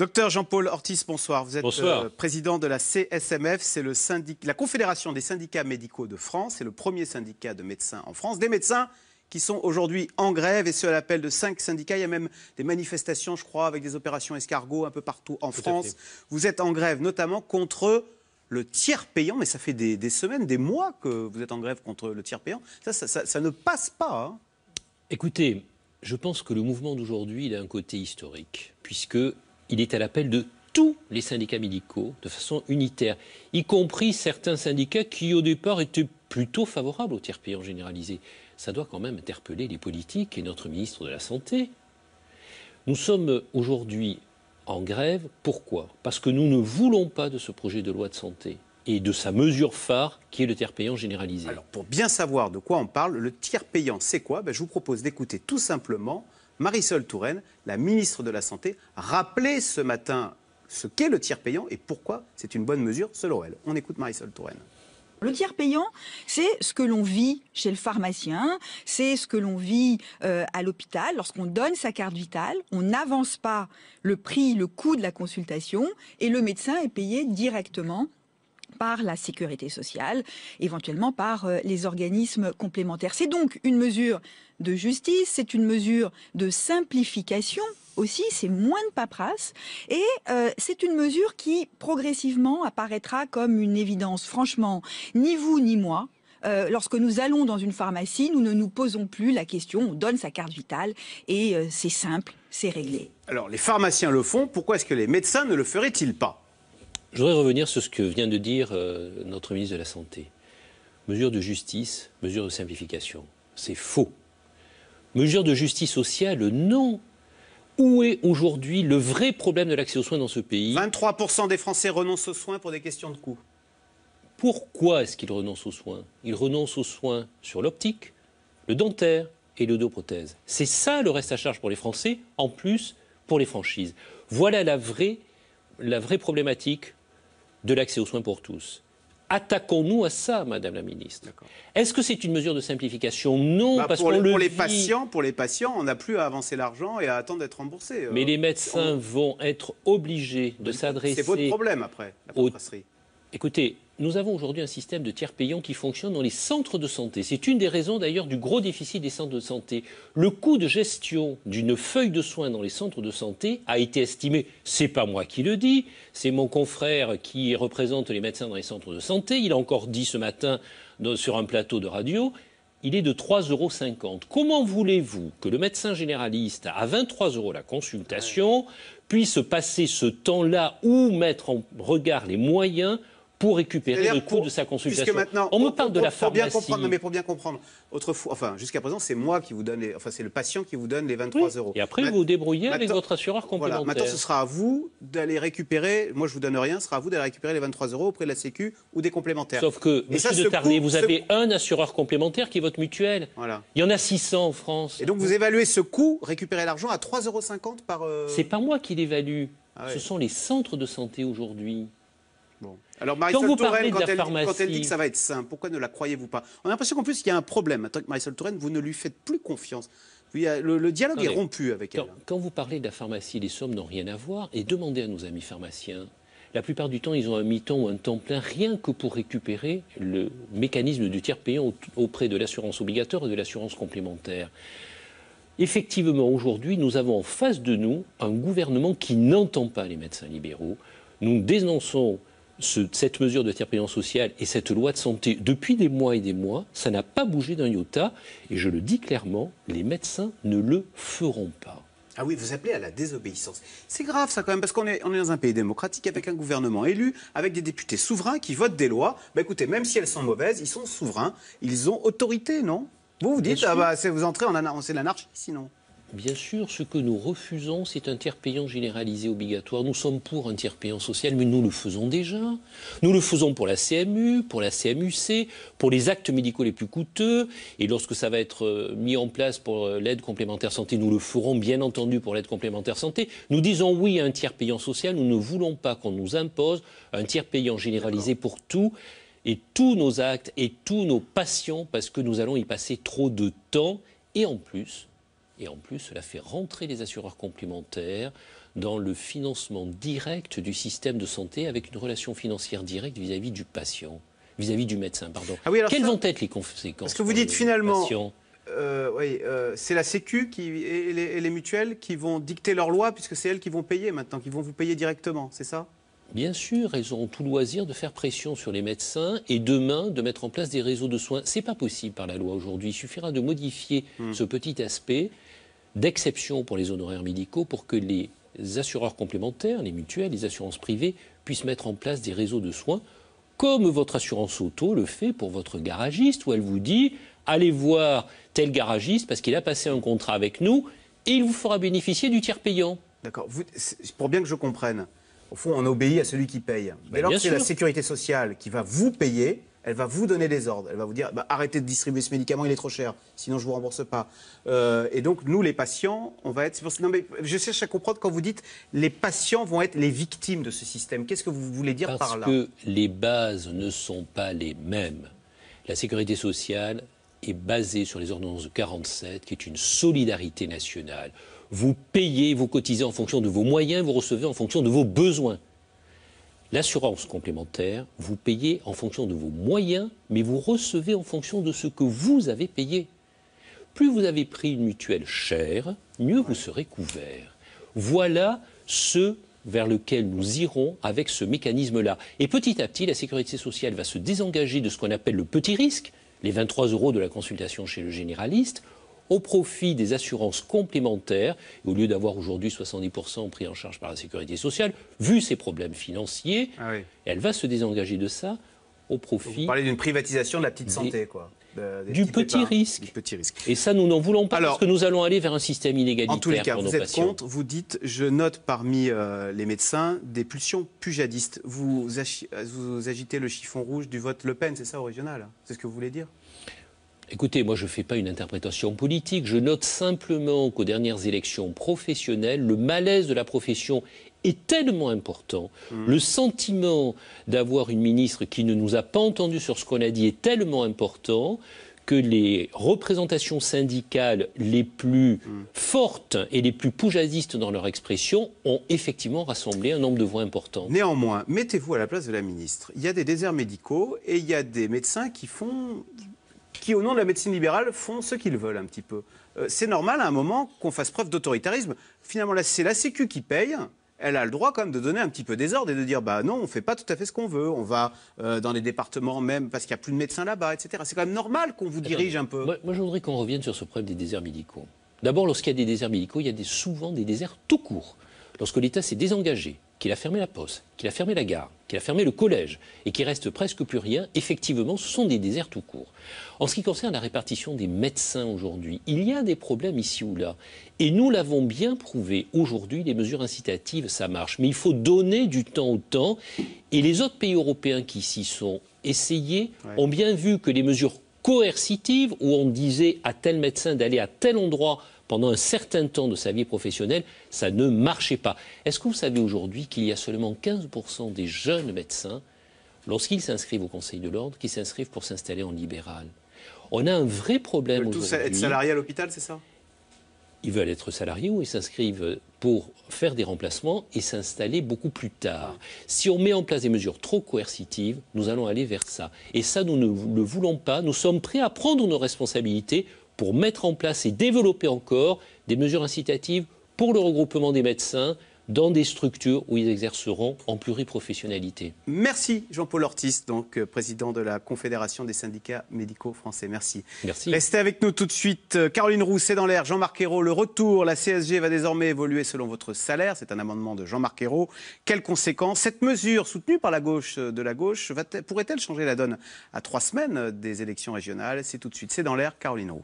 Docteur Jean-Paul Ortiz, bonsoir. Vous êtes Bonsoir. président de la CSMF, c'est la Confédération des syndicats médicaux de France. C'est le premier syndicat de médecins en France. Des médecins qui sont aujourd'hui en grève, et ce à l'appel de 5 syndicats. Il y a même des manifestations, je crois, avec des opérations escargots un peu partout en France. Vous êtes en grève notamment contre le tiers payant, mais ça fait des semaines, des mois que vous êtes en grève contre le tiers payant. Ça ne passe pas. Hein. Écoutez, je pense que le mouvement d'aujourd'hui il a un côté historique, puisqu'il est à l'appel de tous les syndicats médicaux de façon unitaire, y compris certains syndicats qui au départ étaient plutôt favorables au tiers payant généralisé. Ça doit quand même interpeller les politiques et notre ministre de la Santé. Nous sommes aujourd'hui en grève. Pourquoi? Parce que nous ne voulons pas de ce projet de loi de santé et de sa mesure phare qui est le tiers payant généralisé. Alors, pour bien savoir de quoi on parle, le tiers payant, c'est quoi? Je vous propose d'écouter tout simplement Marisol Touraine, la ministre de la Santé, rappeler ce matin ce qu'est le tiers payant et pourquoi c'est une bonne mesure selon elle. On écoute Marisol Touraine. Le tiers payant, c'est ce que l'on vit chez le pharmacien, c'est ce que l'on vit à l'hôpital. Lorsqu'on donne sa carte vitale, on n'avance pas le prix, le coût de la consultation et le médecin est payé directement par la sécurité sociale, éventuellement par les organismes complémentaires. C'est donc une mesure de justice, c'est une mesure de simplification aussi, c'est moins de paperasse et c'est une mesure qui progressivement apparaîtra comme une évidence. Franchement, ni vous ni moi, lorsque nous allons dans une pharmacie, nous ne nous posons plus la question, on donne sa carte vitale et c'est simple, c'est réglé. Alors les pharmaciens le font, pourquoi est-ce que les médecins ne le feraient-ils pas? Je voudrais revenir sur ce que vient de dire notre ministre de la Santé. Mesure de justice, mesure de simplification. C'est faux. Mesure de justice sociale, non. Où est aujourd'hui le vrai problème de l'accès aux soins dans ce pays? 23% des Français renoncent aux soins pour des questions de coût. Pourquoi est-ce qu'ils renoncent aux soins? Ils renoncent aux soins sur l'optique, le dentaire et l'odoprothèse. C'est ça le reste à charge pour les Français, en plus pour les franchises. Voilà la vraie problématique de l'accès aux soins pour tous. Attaquons-nous à ça, Madame la Ministre. Est-ce que c'est une mesure de simplification? Non, parce qu'on le vit. Pour les patients, on n'a plus à avancer l'argent et à attendre d'être remboursé. Mais les médecins vont être obligés de s'adresser... C'est votre problème après, la paperasserie. Écoutez, nous avons aujourd'hui un système de tiers payant qui fonctionne dans les centres de santé. C'est une des raisons d'ailleurs du gros déficit des centres de santé. Le coût de gestion d'une feuille de soins dans les centres de santé a été estimé, c'est pas moi qui le dis, c'est mon confrère qui représente les médecins dans les centres de santé, il a encore dit ce matin sur un plateau de radio, il est de 3,50 €. Comment voulez-vous que le médecin généraliste à 23 € la consultation puisse passer ce temps-là ou mettre en regard les moyens pour récupérer le coût de sa consultation? On me parle de la pharmacie. Pour bien comprendre, autrefois, jusqu'à présent, c'est moi qui vous donne, c'est le patient qui vous donne les 23 €. Et après, vous vous débrouillez avec votre assureur complémentaire. Maintenant, ce sera à vous d'aller récupérer, moi je vous donne rien, ce sera à vous d'aller récupérer les 23 € auprès de la Sécu ou des complémentaires. Sauf que, monsieur de Tarnay, vous avez un assureur complémentaire qui est votre mutuelle. Voilà. Il y en a 600 en France. Et donc vous évaluez ce coût, récupérer l'argent à 3,50 € par... C'est pas moi qui l'évalue. Ce sont les centres de santé aujourd'hui. Bon. Alors Marisol Touraine, quand elle dit que ça va être simple, pourquoi ne la croyez-vous pas? On a l'impression qu'en plus il y a un problème. Marisol Touraine, vous ne lui faites plus confiance. Le dialogue est rompu avec elle. Quand vous parlez de la pharmacie, les sommes n'ont rien à voir. Et demandez à nos amis pharmaciens. La plupart du temps, ils ont un mi-temps ou un temps plein, rien que pour récupérer le mécanisme du tiers payant auprès de l'assurance obligatoire et de l'assurance complémentaire. Effectivement, aujourd'hui, nous avons en face de nous un gouvernement qui n'entend pas les médecins libéraux. Nous dénonçons cette mesure de tiers payant social et cette loi de santé depuis des mois et des mois, ça n'a pas bougé d'un iota. Et je le dis clairement, les médecins ne le feront pas. Ah oui, vous appelez à la désobéissance. C'est grave ça quand même, parce qu'on est dans un pays démocratique avec un gouvernement élu, avec des députés souverains qui votent des lois. Écoutez, même si elles sont mauvaises, ils sont souverains, ils ont autorité, non? Vous dites, vous entrez c'est l'anarchie sinon. Bien sûr, ce que nous refusons, c'est un tiers payant généralisé obligatoire. Nous sommes pour un tiers payant social, mais nous le faisons déjà. Nous le faisons pour la CMU, pour la CMUC, pour les actes médicaux les plus coûteux. Et lorsque ça va être mis en place pour l'aide complémentaire santé, nous le ferons bien entendu pour l'aide complémentaire santé. Nous disons oui à un tiers payant social. Nous ne voulons pas qu'on nous impose un tiers payant généralisé pour tout. Et tous nos actes et tous nos patients, parce que nous allons y passer trop de temps. Et en plus, cela fait rentrer les assureurs complémentaires dans le financement direct du système de santé avec une relation financière directe vis-à-vis du patient, vis-à-vis du médecin, pardon. Ah oui, Quelles vont être les conséquences? Parce que vous dites finalement, c'est la Sécu et les mutuelles qui vont dicter leurs lois, puisque c'est elles qui vont payer maintenant, qui vont vous payer directement, c'est ça? Bien sûr, elles auront tout loisir de faire pression sur les médecins et demain de mettre en place des réseaux de soins. Ce n'est pas possible par la loi aujourd'hui. Il suffira de modifier ce petit aspect d'exception pour les honoraires médicaux pour que les assureurs complémentaires, les mutuelles, les assurances privées puissent mettre en place des réseaux de soins comme votre assurance auto le fait pour votre garagiste où elle vous dit allez voir tel garagiste parce qu'il a passé un contrat avec nous et il vous fera bénéficier du tiers payant. D'accord. Pour bien que je comprenne, au fond, on obéit à celui qui paye. Mais alors que c'est la sécurité sociale qui va vous payer, elle va vous donner des ordres. Elle va vous dire arrêtez de distribuer ce médicament, il est trop cher, sinon je ne vous rembourse pas. Et donc, nous, les patients, on va être. Non, mais je cherche à comprendre quand vous dites les patients vont être les victimes de ce système. Qu'est-ce que vous voulez dire par là? Parce que les bases ne sont pas les mêmes. La sécurité sociale est basée sur les ordonnances de 47, qui est une solidarité nationale. Vous payez, vous cotisez en fonction de vos moyens, vous recevez en fonction de vos besoins. L'assurance complémentaire, vous payez en fonction de vos moyens, mais vous recevez en fonction de ce que vous avez payé. Plus vous avez pris une mutuelle chère, mieux vous serez couvert. Voilà ce vers lequel nous irons avec ce mécanisme-là. Et petit à petit, la sécurité sociale va se désengager de ce qu'on appelle le petit risque, les 23 € de la consultation chez le généraliste, au profit des assurances complémentaires, et au lieu d'avoir aujourd'hui 70% pris en charge par la sécurité sociale, vu ses problèmes financiers, elle va se désengager de ça au profit... Vous parlez d'une privatisation de la petite santé, quoi. Du petit risque. Et ça, nous n'en voulons pas parce que nous allons aller vers un système inégalitaire. En tous les cas, pour nos vous êtes patients. contre, vous dites, je note parmi les médecins des pulsions pujadistes. Vous agitez le chiffon rouge du vote Le Pen, c'est ça au régional? C'est ce que vous voulez dire? Écoutez, moi je ne fais pas une interprétation politique, je note simplement qu'aux dernières élections professionnelles, le malaise de la profession est tellement important, le sentiment d'avoir une ministre qui ne nous a pas entendus sur ce qu'on a dit est tellement important que les représentations syndicales les plus fortes et les plus poujadistes dans leur expression ont effectivement rassemblé un nombre de voix important. Néanmoins, mettez-vous à la place de la ministre. Il y a des déserts médicaux et il y a des médecins qui, au nom de la médecine libérale, font ce qu'ils veulent un petit peu. C'est normal à un moment qu'on fasse preuve d'autoritarisme. Finalement, c'est la Sécu qui paye. Elle a le droit quand même de donner un petit peu des ordres et de dire non, on ne fait pas tout à fait ce qu'on veut. On va dans les départements même parce qu'il n'y a plus de médecins là-bas, etc. C'est quand même normal qu'on vous dirige un peu. Moi, je voudrais qu'on revienne sur ce problème des déserts médicaux. D'abord, lorsqu'il y a des déserts médicaux, il y a souvent des déserts tout court. Lorsque l'État s'est désengagé, qu'il a fermé la poste, qu'il a fermé la gare, qu'il a fermé le collège et qu'il reste presque plus rien, effectivement, ce sont des déserts tout court. En ce qui concerne la répartition des médecins aujourd'hui, il y a des problèmes ici ou là. Et nous l'avons bien prouvé aujourd'hui, les mesures incitatives, ça marche. Mais il faut donner du temps au temps. Et les autres pays européens qui s'y sont essayés ont bien vu que les mesures coercitives, où on disait à tel médecin d'aller à tel endroit pendant un certain temps de sa vie professionnelle, ça ne marchait pas. Est-ce que vous savez aujourd'hui qu'il y a seulement 15% des jeunes médecins, lorsqu'ils s'inscrivent au Conseil de l'Ordre, qui s'inscrivent pour s'installer en libéral? On a un vrai problème aujourd'hui. Ils veulent tous être salariés à l'hôpital, c'est ça? Ils veulent être salariés ou ils s'inscrivent pour faire des remplacements et s'installer beaucoup plus tard. Si on met en place des mesures trop coercitives, nous allons aller vers ça. Et ça, nous ne le voulons pas. Nous sommes prêts à prendre nos responsabilités pour mettre en place et développer encore des mesures incitatives pour le regroupement des médecins dans des structures où ils exerceront en pluriprofessionnalité. Merci Jean-Paul Ortis, donc président de la Confédération des syndicats médicaux français. Merci. Merci. Restez avec nous tout de suite. Caroline Roux, c'est dans l'air. Jean-Marc Ayrault, le retour. La CSG va désormais évoluer selon votre salaire. C'est un amendement de Jean-Marc Ayrault. Quelles conséquences? Cette mesure soutenue par la gauche pourrait-elle changer la donne à 3 semaines des élections régionales? C'est tout de suite. C'est dans l'air. Caroline Roux.